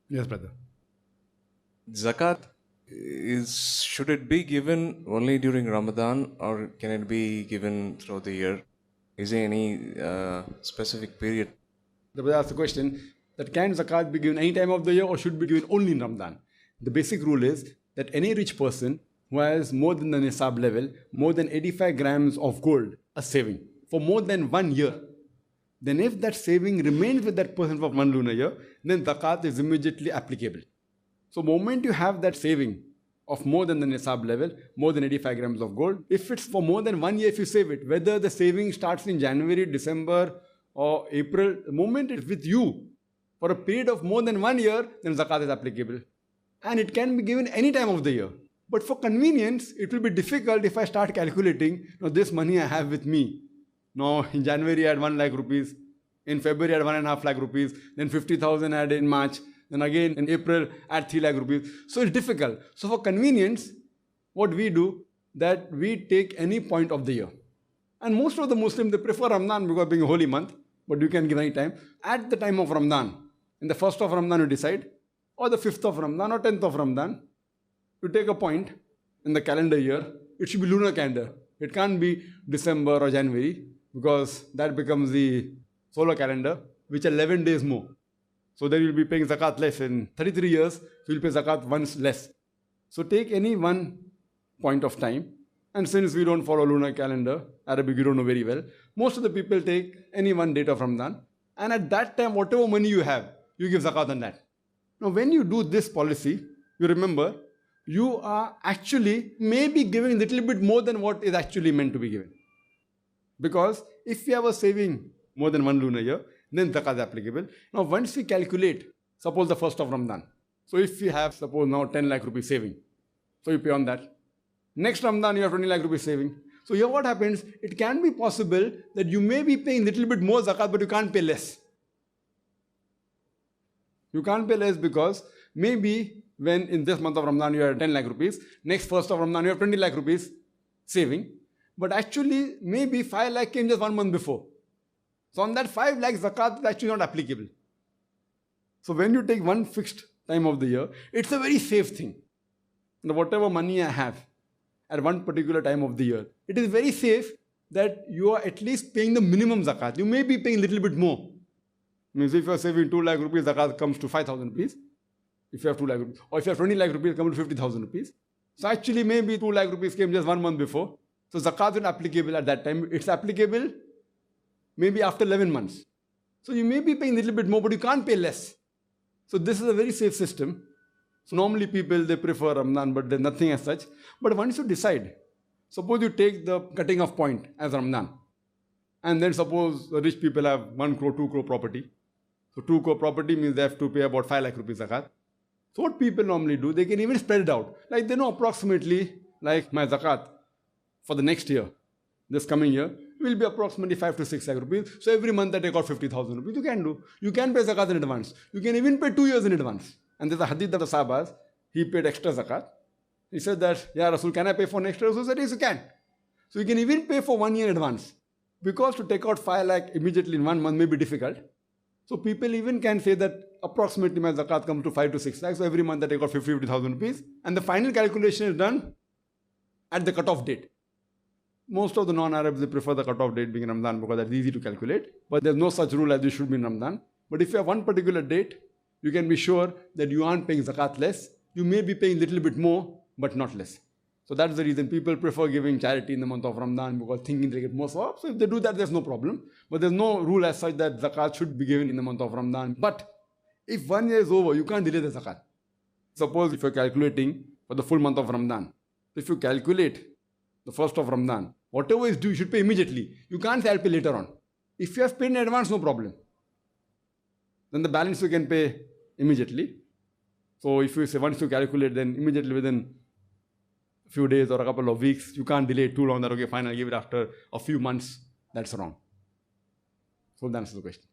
Yes, brother. Zakat should it be given only during Ramadan or can it be given throughout the year? Is there any specific period? The brother asked the question that can zakat be given any time of the year or should be given only in Ramadan? The basic rule is that any rich person who has more than the nisab level, more than 85 grams of gold, a saving for more than 1 year, then if that saving remains with that person for one lunar year, then zakat is immediately applicable. So moment you have that saving of more than the nisab level, more than 85 grams of gold, if it's for more than 1 year, if you save it, whether the saving starts in January, December or April, the moment it's with you for a period of more than 1 year, then zakat is applicable. And it can be given any time of the year. But for convenience, it will be difficult if I start calculating, now this money I have with me. Now in January I had 1 lakh rupees, in February I had 1.5 lakh rupees, then 50,000 I had in March, then again in April I had 3 lakh rupees. So it's difficult. So for convenience, what we do, that we take any point of the year. And most of the Muslims, they prefer Ramadan because being a holy month, but you can give any time. At the time of Ramadan, in the first of Ramadan you decide, or the 5th of Ramadan or 10th of Ramadan, you take a point in the calendar year. It should be lunar calendar. It can't be December or January because that becomes the solar calendar, which are 11 days more. So then you'll be paying zakat less. In 33 years, you'll pay zakat once less. So take any one point of time. And since we don't follow lunar calendar, Arabic you don't know very well, most of the people take any one date of Ramadan. And at that time, whatever money you have, you give zakat on that. Now when you do this policy, you remember, you are actually maybe giving a little bit more than what is actually meant to be given. Because if you have a saving more than one lunar year, then zakat is applicable. Now once we calculate, suppose the 1st of Ramadan. So if we have, suppose now 10 lakh rupees saving, so you pay on that. Next Ramadan you have 20 lakh rupees saving. So here what happens, it can be possible that you may be paying a little bit more zakat, but you can't pay less. You can't pay less because maybe when in this month of Ramadan you have 10 lakh rupees, next 1st of Ramadan you have 20 lakh rupees saving, but actually maybe 5 lakh came just 1 month before. So on that 5 lakh zakat is actually not applicable. So when you take one fixed time of the year, it's a very safe thing. And whatever money I have at one particular time of the year, it is very safe that you are at least paying the minimum zakat. You may be paying a little bit more. Means if you are saving 2 lakh rupees, zakat comes to 5,000 rupees. If you have 2 lakh rupees. Or if you have 20 lakh rupees, it comes to 50,000 rupees. So actually maybe 2 lakh rupees came just 1 month before. So zakat is not applicable at that time. It's applicable maybe after 11 months. So you may be paying a little bit more, but you can't pay less. So this is a very safe system. So normally people, they prefer Ramadan, but there's nothing as such. But once you decide, suppose you take the cutting off point as Ramadan. And then suppose the rich people have 1 crore, 2 crore property. So 2 crore property means they have to pay about 5 lakh rupees zakat. So what people normally do, they can even spread it out. Like they know approximately, like my zakat for the next year, this coming year, will be approximately 5 to 6 lakh rupees. So every month I take out 50,000 rupees. You can do. You can pay zakat in advance. You can even pay 2 years in advance. And there's a hadith of the Sahabas, he paid extra zakat. He said that, Ya Rasul, can I pay for next year? Rasul said, yes, you can. So you can even pay for 1 year in advance. Because to take out 5 lakh immediately in 1 month may be difficult. So people even can say that approximately my zakat comes to 5 to 6 lakhs. So every month I take out 50,000 rupees. And the final calculation is done at the cutoff date. Most of the non-Arabs, they prefer the cutoff date being Ramadan because that's easy to calculate. But there's no such rule as you should be in Ramadan. But if you have one particular date, you can be sure that you aren't paying zakat less. You may be paying a little bit more, but not less. So that's the reason people prefer giving charity in the month of Ramadan because thinking they get more sawab. So if they do that, there's no problem. But there's no rule as such that zakat should be given in the month of Ramadan. But if 1 year is over, you can't delay the zakat. Suppose if you're calculating for the full month of Ramadan, if you calculate the 1st of Ramadan, whatever is due, you should pay immediately. You can't say I'll pay later on. If you have paid in advance, no problem. Then the balance you can pay immediately. So if you say once you calculate, then immediately within a few days or a couple of weeks, you can't delay it too long that, okay, fine, I'll give it after a few months. That's wrong. So that answers the question.